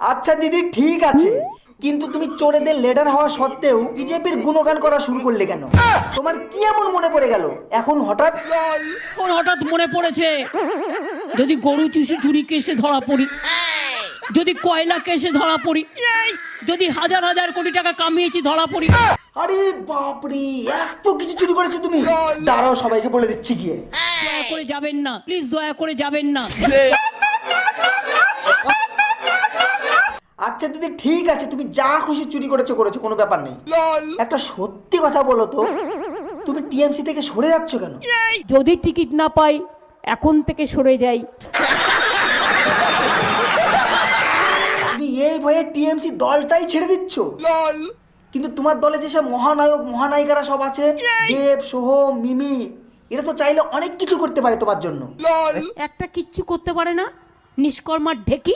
আচ্ছা দিদি ঠিক আছে, কিন্তু তুমি চোরেদের লিডার হওয়া সত্ত্বেও বিজেপির গুণগান করা শুরু করলে কেন? তোমার কি এমন মনে পড়ে গেল এখন হঠাৎ? ওর হঠাৎ মনে পড়েছে যদি গরু চুরি কেসে ধরা পড়ি, যদি কয়লা কেসে ধরা পড়ি, যদি হাজার হাজার কোটি টাকা কামিয়েছি ধরা পড়ি। আরে বাপরে, এত কিছু চুরি করেছো তুমি? দাঁড়াও সবাইকে বলে দিচ্ছি গিয়ে। দয়া করে যাবেন না প্লিজ, দয়া করে যাবেন না। আচ্ছা দিদি ঠিক আছে, তুমি যা খুশি চুরি করেছো করেছো, কোনো ব্যাপার নেই। একটা সত্যি কথা বলো তো, তুমি টিএমসি থেকে সরে যাচ্ছ কেন? যদি টিকিট না পাই এখন থেকে সরে যাই। তুমি এই ভয়ে টিএমসি দলটাই ছেড়ে দিচ্ছ? কিন্তু তোমার দলে যেসব মহানায়ক মহানায়িকারা সব আছে, দেব, সোহম, মিমি, এরা তো চাইলে অনেক কিছু করতে পারে তোমার জন্য। একটা কিচ্ছু করতে পারে না, নিষ্কর্মার ঢেকি।